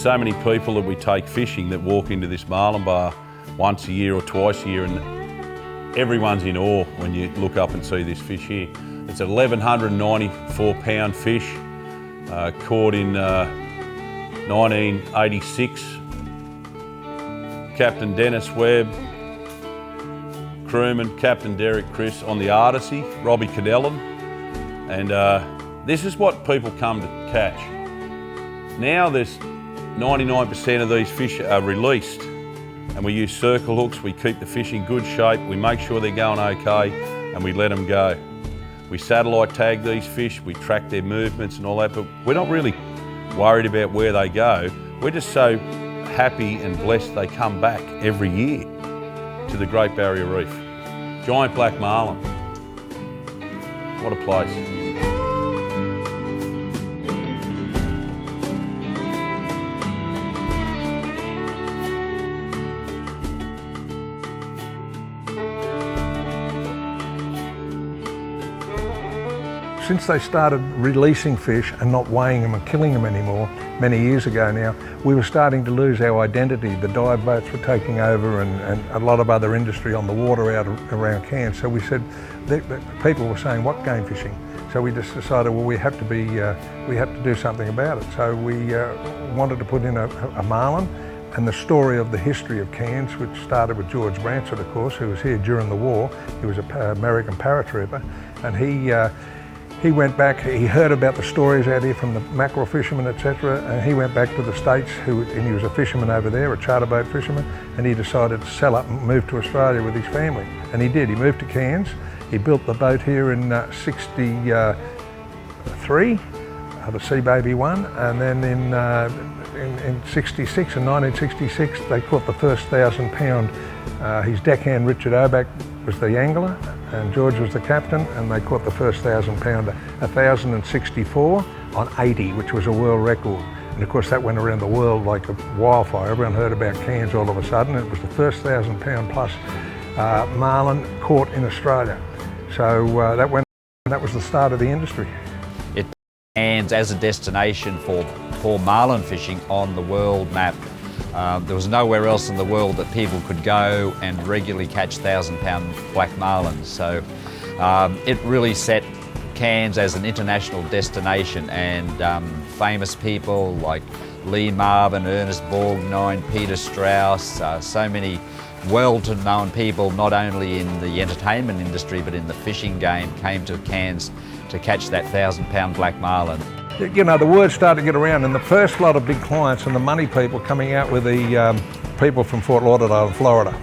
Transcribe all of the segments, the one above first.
so many people that we take fishing that walk into this marlin bar once a year or twice a year, and everyone's in awe when you look up and see this fish here. It's an 1,194 pound fish, caught in 1986. Captain Dennis Webb, crewman Captain Derek Chris on the Artisy, Robbie Cadellan, and this is what people come to catch. Now there's 99% of these fish are released, and we use circle hooks. We keep the fish in good shape, we make sure they're going okay, and we let them go. We satellite tag these fish, we track their movements and all that, but we're not really worried about where they go. We're just so happy and blessed they come back every year to the Great Barrier Reef. Giant black marlin. What a place. Since they started releasing fish and not weighing them and killing them anymore, many years ago now, we were starting to lose our identity. The dive boats were taking over and a lot of other industry on the water out around Cairns. So we said, people were saying, what game fishing? So we just decided, well, we have to do something about it. So we wanted to put in a marlin, and the story of the history of Cairns, which started with George Bransford, of course, who was here during the war. He was an American paratrooper, and he went back, he heard about the stories out here from the mackerel fishermen, etc., and he went back to the States, and he was a fisherman over there, a charter boat fisherman, and he decided to sell up and move to Australia with his family. And he did, he moved to Cairns, he built the boat here in '63, the Sea Baby 1, and then in 1966, they caught the first 1,000 pound. His deckhand Richard Oback was the angler, and George was the captain, and they caught the first 1,000 pounder, 1,064 on 80, which was a world record. And of course that went around the world like a wildfire. Everyone heard about Cairns all of a sudden. It was the first 1,000 pound plus marlin caught in Australia. So that was the start of the industry. It stands as a destination for marlin fishing on the world map. There was nowhere else in the world that people could go and regularly catch 1,000 pound black marlins. So it really set Cairns as an international destination, and famous people like Lee Marvin, Ernest Borgnine, Peter Strauss, so many well-known people, not only in the entertainment industry but in the fishing game, came to Cairns to catch that 1,000 pound black marlin. You know, the word started to get around, and the first lot of big clients and the money people coming out with the people from Fort Lauderdale, Florida,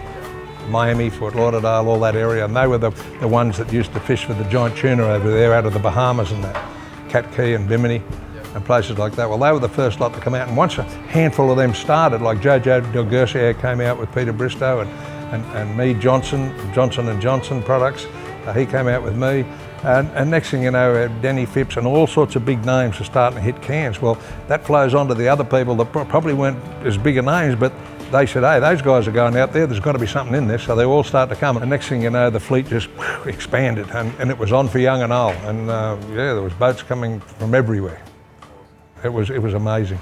Miami, Fort Lauderdale, all that area, and they were the ones that used to fish for the giant tuna over there out of the Bahamas and that, Cat Key and Bimini and places like that. Well, they were the first lot to come out, and once a handful of them started, like Jojo Del Guercier came out with Peter Bristow and me, Johnson & Johnson products, he came out with me. And next thing you know, Denny Phipps and all sorts of big names are starting to hit Cairns. Well, that flows on to the other people that probably weren't as bigger names, but they said, hey, those guys are going out there, there's got to be something in this. So they all start to come. And next thing you know, the fleet just expanded, and it was on for young and old. And yeah, there was boats coming from everywhere. It was amazing.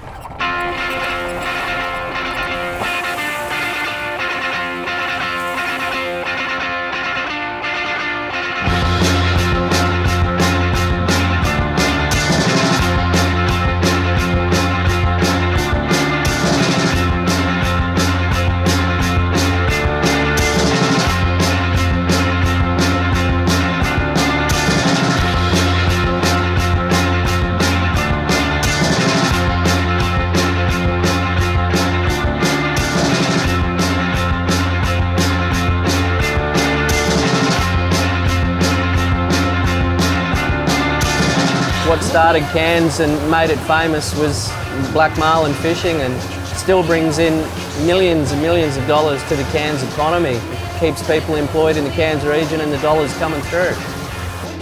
What started Cairns and made it famous was black marlin fishing, and still brings in millions and millions of dollars to the Cairns economy. It keeps people employed in the Cairns region, and the dollars coming through.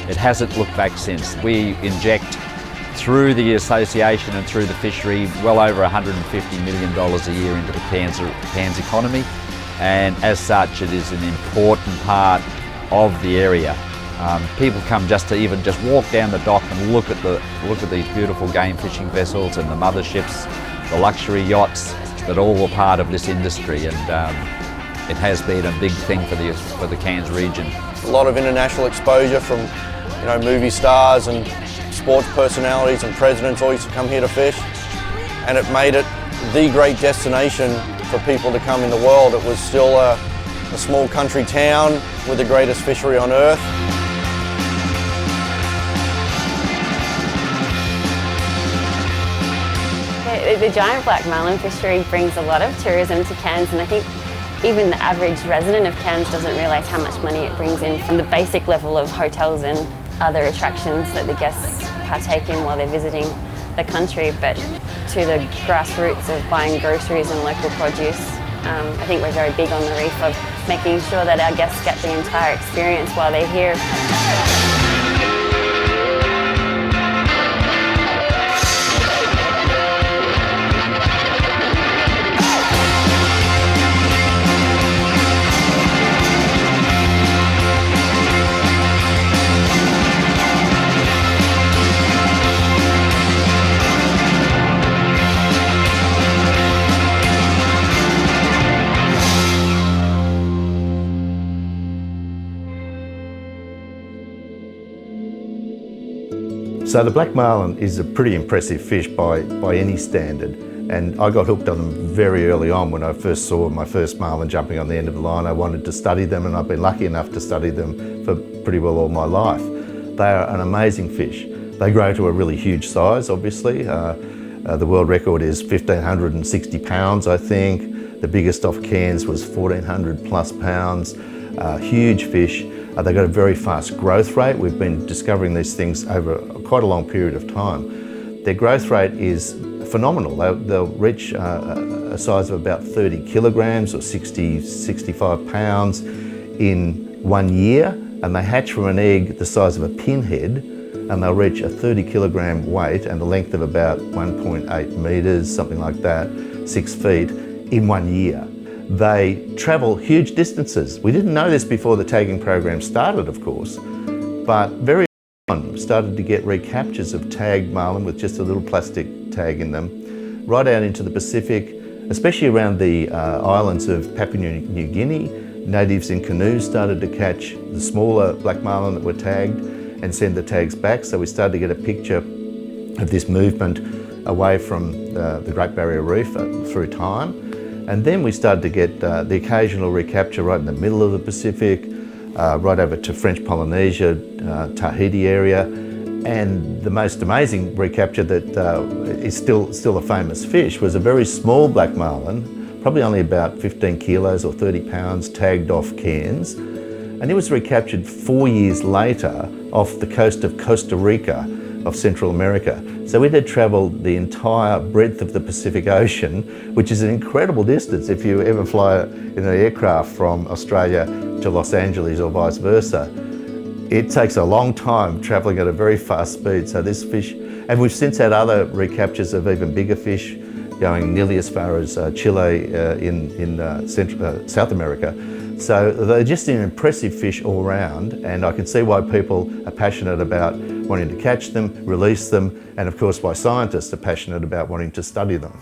It hasn't looked back since. We inject through the association and through the fishery well over $150 million a year into the Cairns economy, and as such it is an important part of the area. People come just walk down the dock and look at these beautiful game fishing vessels and the motherships the luxury yachts that all were part of this industry, and it has been a big thing for the Cairns region. A lot of international exposure from movie stars and sports personalities and presidents all used to come here to fish, and it made it the great destination for people to come in the world. It was still a small country town with the greatest fishery on earth. The giant black marlin fishery brings a lot of tourism to Cairns, and I think even the average resident of Cairns doesn't realise how much money it brings in from the basic level of hotels and other attractions that the guests partake in while they're visiting the country, but to the grassroots of buying groceries and local produce. I think we're very big on the reef of making sure that our guests get the entire experience while they're here. So the black marlin is a pretty impressive fish by any standard, and I got hooked on them very early on. When I first saw my first marlin jumping on the end of the line, I wanted to study them, and I've been lucky enough to study them for pretty well all my life. They are an amazing fish. They grow to a really huge size, obviously. The world record is 1,560 pounds, I think. The biggest off Cairns was 1,400 plus pounds. Huge fish. They've got a very fast growth rate. We've been discovering these things over quite a long period of time. Their growth rate is phenomenal. They'll reach a size of about 30 kilograms or 60, 65 pounds in 1 year, and they hatch from an egg the size of a pinhead, and they'll reach a 30 kilogram weight and a length of about 1.8 metres, something like that, 6 feet, in 1 year. They travel huge distances. We didn't know this before the tagging program started, of course, but very on started to get recaptures of tagged marlin with just a little plastic tag in them, right out into the Pacific, especially around the islands of Papua New Guinea. Natives in canoes started to catch the smaller black marlin that were tagged and send the tags back, so we started to get a picture of this movement away from the Great Barrier Reef through time. And then we started to get the occasional recapture right in the middle of the Pacific, right over to French Polynesia, Tahiti area. And the most amazing recapture that is still a famous fish was a very small black marlin, probably only about 15 kilos or 30 pounds, tagged off Cairns. And it was recaptured 4 years later off the coast of Costa Rica of Central America. So we had travelled the entire breadth of the Pacific Ocean, which is an incredible distance if you ever fly in an aircraft from Australia to Los Angeles or vice versa. It takes a long time travelling at a very fast speed. So this fish, and we've since had other recaptures of even bigger fish going nearly as far as Chile in South America. So they're just an impressive fish all round, and I can see why people are passionate about wanting to catch them, release them, and of course why scientists are passionate about wanting to study them.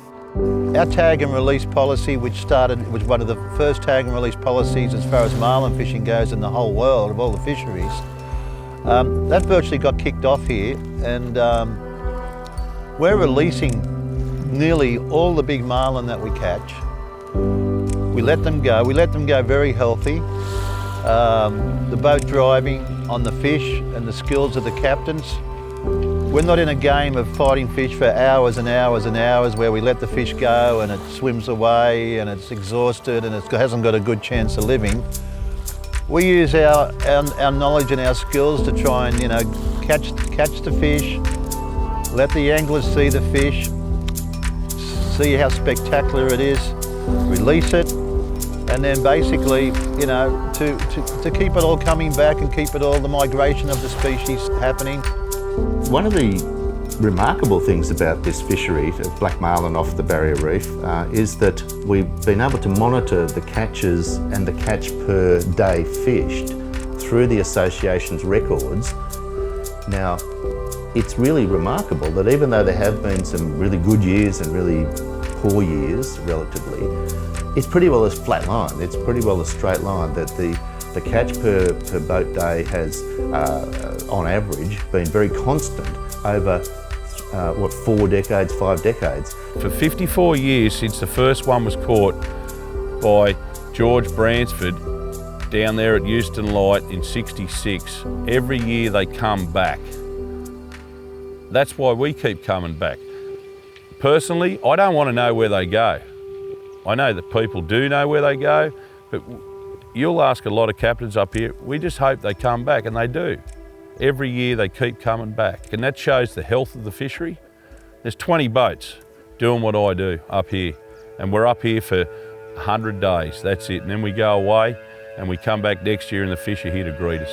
Our tag and release policy, which was one of the first tag and release policies as far as marlin fishing goes in the whole world, of all the fisheries, that virtually got kicked off here, and we're releasing nearly all the big marlin that we catch. We let them go. We let them go very healthy. The boat driving on the fish and the skills of the captains. We're not in a game of fighting fish for hours and hours and hours where we let the fish go and it swims away and it's exhausted and it hasn't got a good chance of living. We use our knowledge and our skills to try and catch the fish, let the anglers see the fish, see how spectacular it is, release it, and then basically, to keep it all coming back and keep it all, the migration of the species happening. One of the remarkable things about this fishery of black marlin off the Barrier Reef is that we've been able to monitor the catches and the catch per day fished through the association's records. Now, it's really remarkable that even though there have been some really good years and really poor years relatively, it's pretty well a flat line. It's pretty well a straight line, that the catch per boat day has, on average, been very constant over, 4 decades, 5 decades. For 54 years since the first one was caught by George Bransford down there at Euston Light in '66, every year they come back. That's why we keep coming back. Personally, I don't want to know where they go. I know that people do know where they go, but you'll ask a lot of captains up here, we just hope they come back, and they do. Every year they keep coming back, and that shows the health of the fishery. There's 20 boats doing what I do up here, and we're up here for 100 days, that's it. And then we go away, and we come back next year and the fish are here to greet us.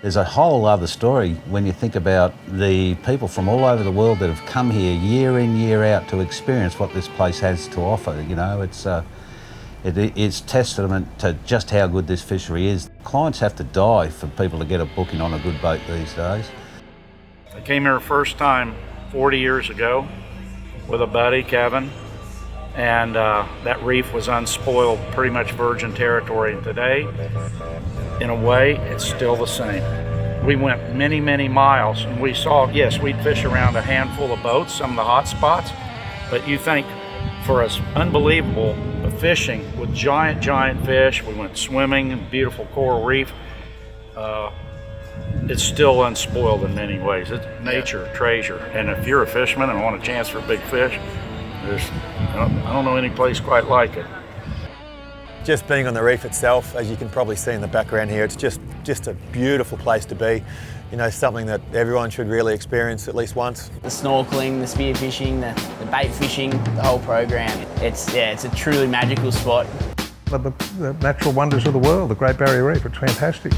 There's a whole other story when you think about the people from all over the world that have come here year in, year out to experience what this place has to offer. You know, it's testament to just how good this fishery is. Clients have to die for people to get a booking on a good boat these days. I came here first time 40 years ago with a buddy, Kevin, and that reef was unspoiled, pretty much virgin territory. And today, in a way, it's still the same. We went many, many miles, and we saw, yes, we'd fish around a handful of boats, some of the hot spots, but you think for us unbelievable fishing with giant, giant fish, we went swimming in beautiful coral reef, it's still unspoiled in many ways. It's nature, treasure, and if you're a fisherman and want a chance for big fish, I don't know any place quite like it. Just being on the reef itself, as you can probably see in the background here, it's just a beautiful place to be. You know, something that everyone should really experience at least once. The snorkeling, the spear fishing, the bait fishing, the whole program. It's a truly magical spot. The natural wonders of the world, the Great Barrier Reef, it's fantastic.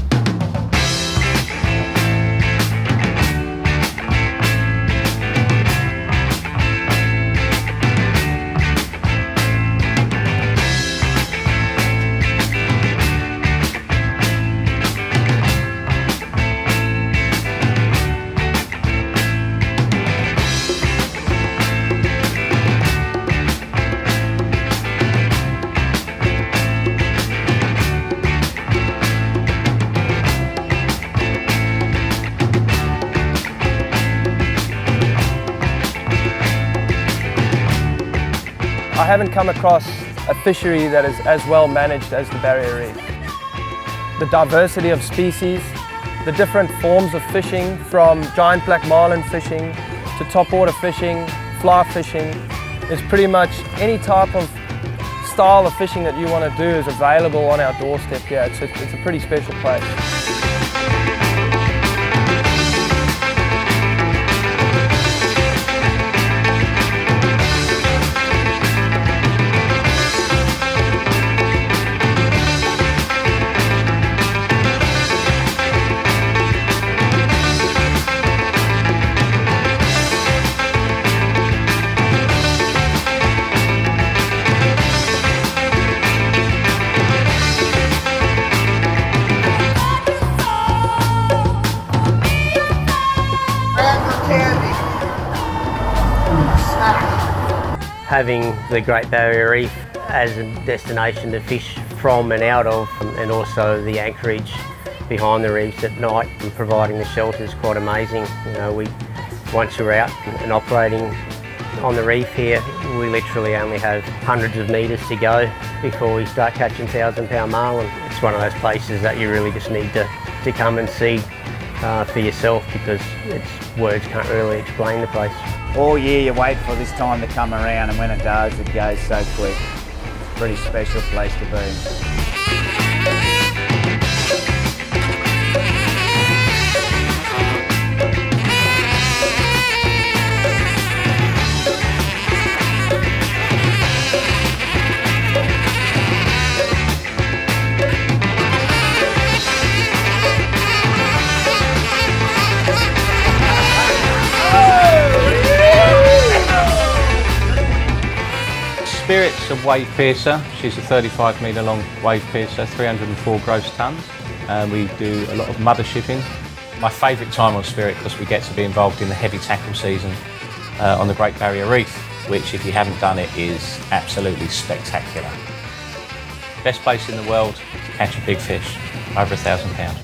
I haven't come across a fishery that is as well managed as the Barrier Reef. The diversity of species, the different forms of fishing, from giant Black Marlin fishing to topwater fishing, fly fishing, is pretty much any type of style of fishing that you want to do is available on our doorstep here. It's a pretty special place. Having the Great Barrier Reef as a destination to fish from and out of, and also the anchorage behind the reefs at night and providing the shelter is quite amazing. You know, once we're out and operating on the reef here, we literally only have hundreds of metres to go before we start catching 1,000-pound marlin. It's one of those places that you really just need to come and see for yourself, because words can't really explain the place. All year you wait for this time to come around, and when it does, it goes so quick. Pretty special place to be. Spirit's a wave piercer. She's a 35 metre long wave piercer, 304 gross tonnes. We do a lot of mother shipping. My favourite time on Spirit because we get to be involved in the heavy tackle season on the Great Barrier Reef, which if you haven't done it is absolutely spectacular. Best place in the world to catch a big fish, over 1,000 pounds.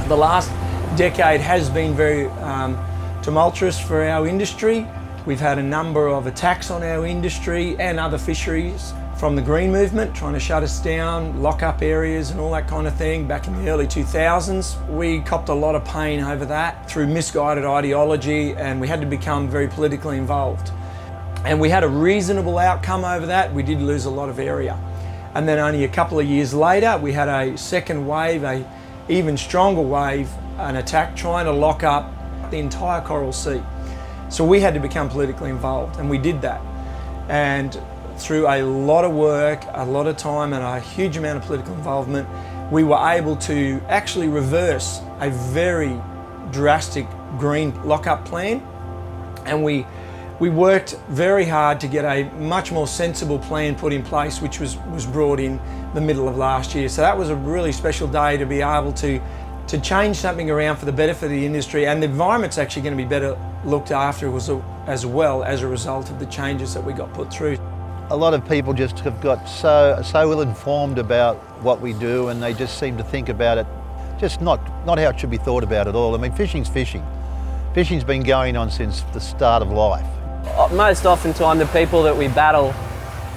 The last decade has been very tumultuous for our industry. We've had a number of attacks on our industry and other fisheries from the green movement, trying to shut us down, lock up areas and all that kind of thing back in the early 2000s. We copped a lot of pain over that through misguided ideology, and we had to become very politically involved. And we had a reasonable outcome over that. We did lose a lot of area. And then only a couple of years later, we had a second wave, a even stronger wave, an attack trying to lock up the entire Coral Sea. So we had to become politically involved, and we did that. And through a lot of work, a lot of time and a huge amount of political involvement, we were able to actually reverse a very drastic green lockup plan. And we worked very hard to get a much more sensible plan put in place, which was brought in the middle of last year. So that was a really special day to be able to change something around for the benefit of the industry, and the environment's actually going to be better looked after as well as a result of the changes that we got put through. A lot of people just have got so ill informed about what we do, and they just seem to think about it just not how it should be thought about at all. I mean, fishing's fishing. Fishing's been going on since the start of life. Most often time the people that we battle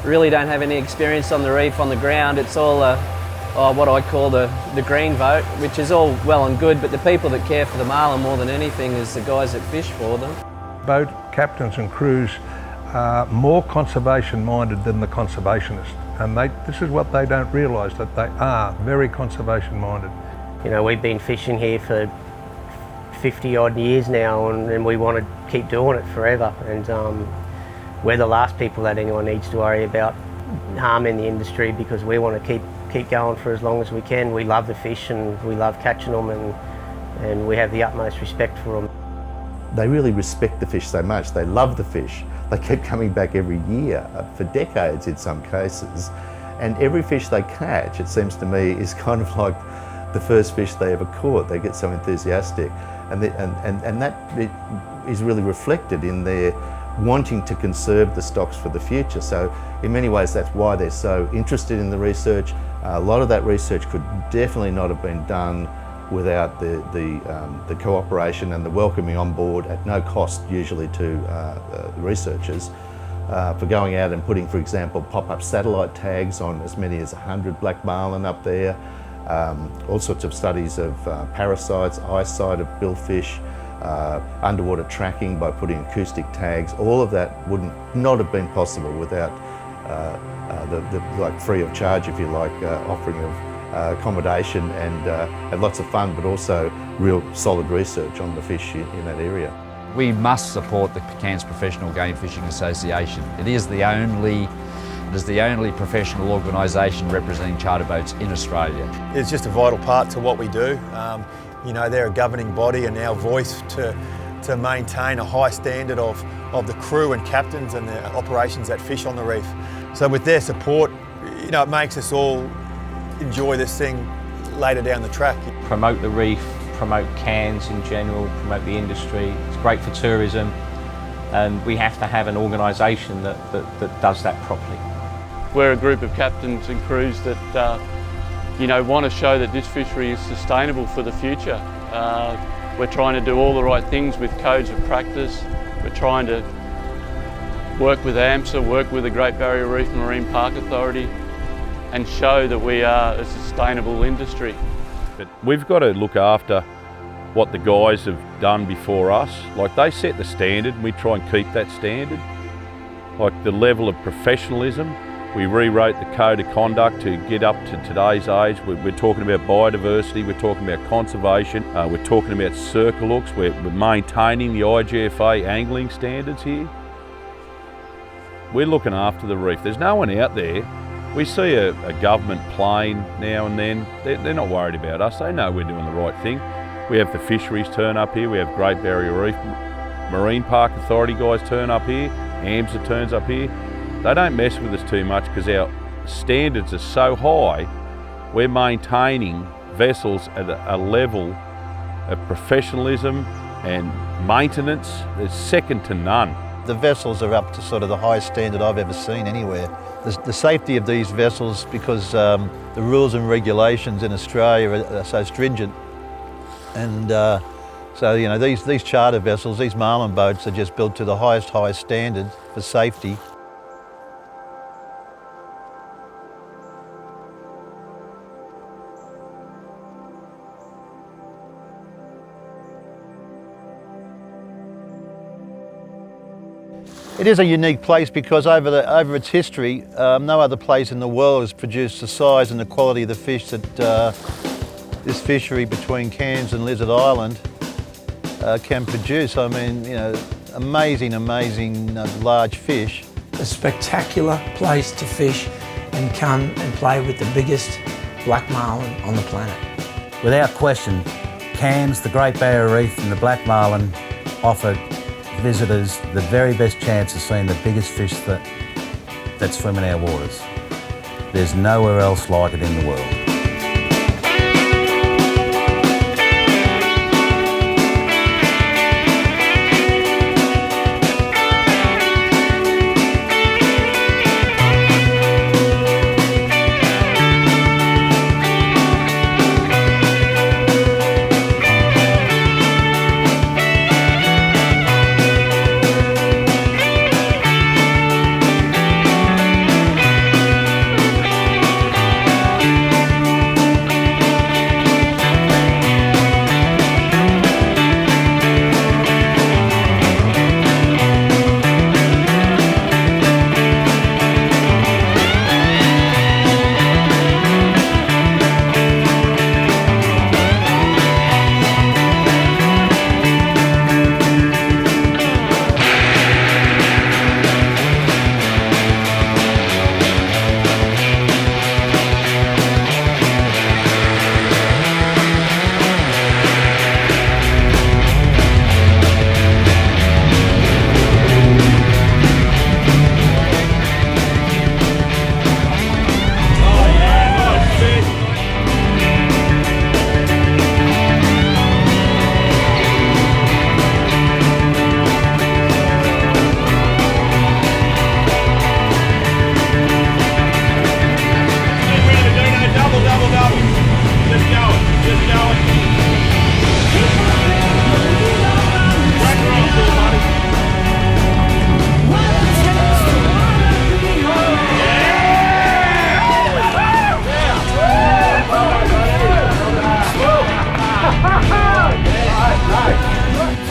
really don't have any experience on the reef, on the ground. It's all what I call the green vote, which is all well and good, but the people that care for the marlin more than anything is the guys that fish for them. Boat captains and crews are more conservation minded than the conservationists, and this is what they don't realise, that they are very conservation minded. You know, we've been fishing here for 50 odd years now, and we want to keep doing it forever, and we're the last people that anyone needs to worry about harming the industry, because we want to keep going for as long as we can. We love the fish and we love catching them, and we have the utmost respect for them. They really respect the fish so much. They love the fish. They keep coming back every year, for decades in some cases, and every fish they catch, it seems to me, is kind of like the first fish they ever caught. They get so enthusiastic, and that is really reflected in their wanting to conserve the stocks for the future. So in many ways that's why they're so interested in the research. A lot of that research could definitely not have been done without the cooperation and the welcoming on board at no cost usually to researchers, for going out and putting, for example, pop-up satellite tags on as many as 100 black marlin up there, all sorts of studies of parasites, eyesight of billfish, underwater tracking by putting acoustic tags. All of that would not have been possible without the like free of charge, if you like, offering accommodation and have lots of fun, but also real solid research on the fish in that area. We must support the Cairns Professional Game Fishing Association. It is the only professional organisation representing charter boats in Australia. It's just a vital part to what we do. You know, they're a governing body and our voice to maintain a high standard of the crew and captains and the operations that fish on the reef. So with their support, you know, it makes us all enjoy this thing later down the track. Promote the reef, promote Cairns in general, promote the industry. It's great for tourism, and we have to have an organisation that does that properly. We're a group of captains and crews that you know, want to show that this fishery is sustainable for the future. We're trying to do all the right things with codes of practice. We're trying to work with AMSA, work with the Great Barrier Reef Marine Park Authority, and show that we are a sustainable industry. But we've got to look after what the guys have done before us. Like, they set the standard and we try and keep that standard. Like the level of professionalism, we rewrote the code of conduct to get up to today's age. We're talking about biodiversity, we're talking about conservation, we're talking about circle hooks, we're maintaining the IGFA angling standards here. We're looking after the reef. There's no one out there. We see a government plane now and then. They're not worried about us. They know we're doing the right thing. We have the fisheries turn up here. We have Great Barrier Reef Marine Park Authority guys turn up here. AMSA turns up here. They don't mess with us too much because our standards are so high. We're maintaining vessels at a level of professionalism and maintenance that's second to none. The vessels are up to sort of the highest standard I've ever seen anywhere. The safety of these vessels, because the rules and regulations in Australia are so stringent, and so you know these charter vessels, these marlin boats, are just built to the highest standard for safety. It is a unique place because over its history, no other place in the world has produced the size and the quality of the fish that this fishery between Cairns and Lizard Island can produce. I mean, you know, amazing large fish. A spectacular place to fish and come and play with the biggest black marlin on the planet. Without question, Cairns, the Great Barrier Reef and the Black Marlin offer visitors the very best chance of seeing the biggest fish that swim in our waters. There's nowhere else like it in the world.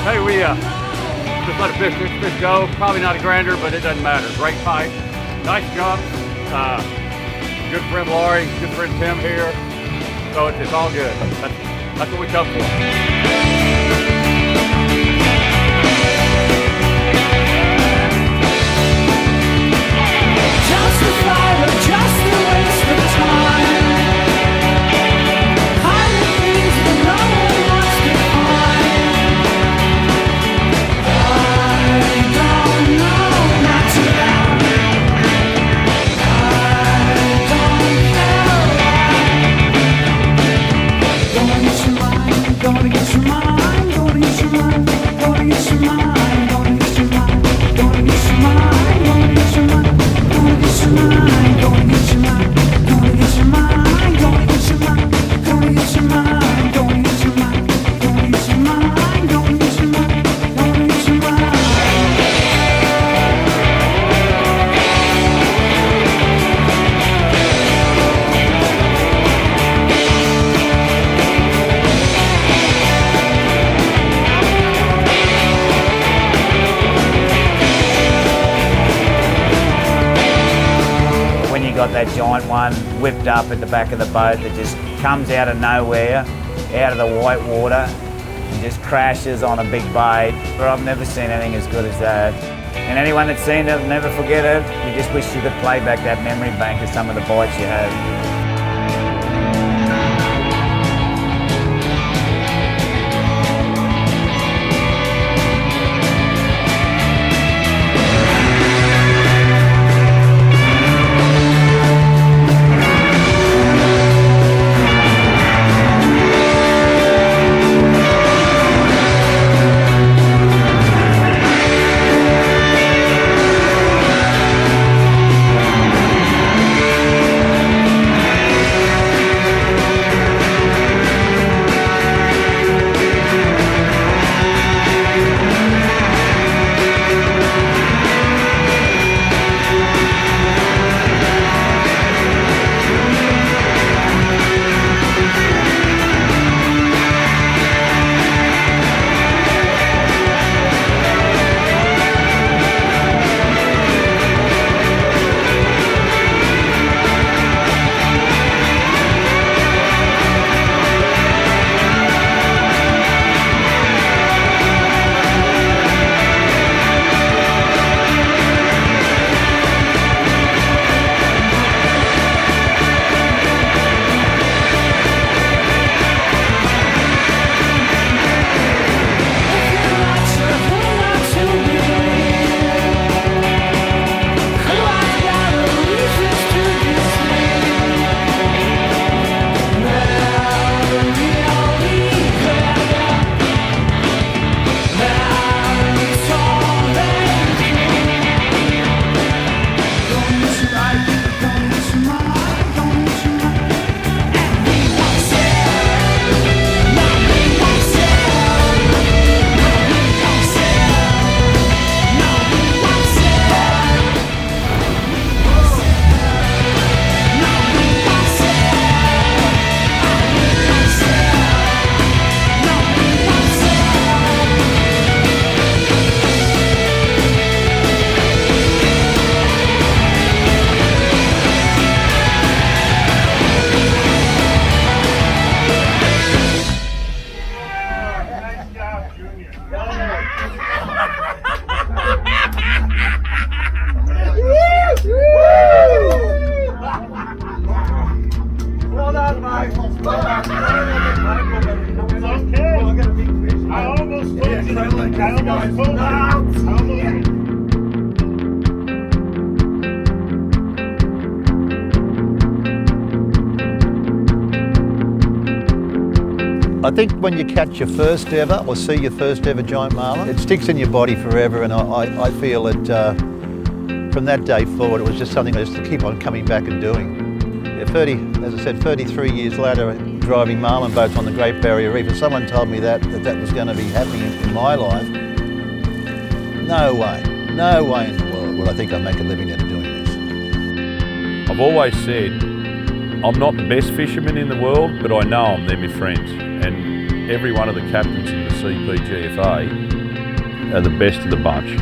Hey, we just let a fish go. Probably not a grander, but it doesn't matter. Great fight. Nice jump. Good friend Laurie, good friend Tim here. So it's all good. That's what we come for. Got that giant one whipped up at the back of the boat that just comes out of nowhere, out of the white water, and just crashes on a big bait. But I've never seen anything as good as that. And anyone that's seen it will never forget it. You just wish you could play back that memory bank of some of the bites you had. I think when you catch your first ever or see your first ever giant marlin, it sticks in your body forever, and I feel that from that day forward it was just something I just keep on coming back and doing. 33 years later, driving marlin boats on the Great Barrier Reef, if someone told me that was going to be happening in my life, no way in the world would I think I'd make a living out of doing this. I've always said, I'm not the best fisherman in the world, but I know they're my friends. And every one of the captains in the CPGFA are the best of the bunch.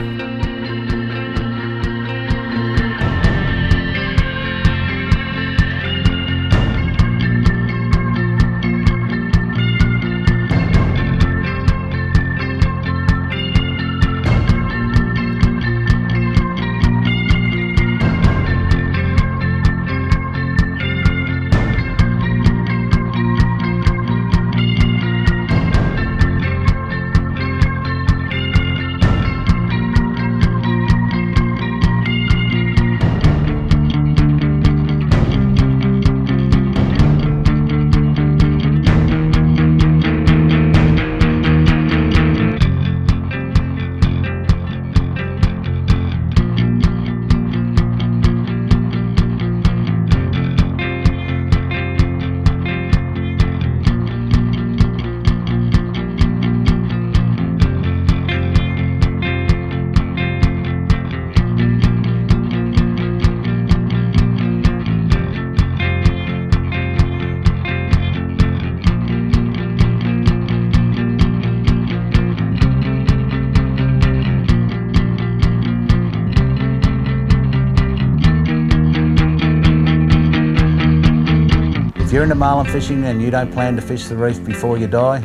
you're into marlin fishing and you don't plan to fish the reef before you die,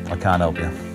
I can't help you.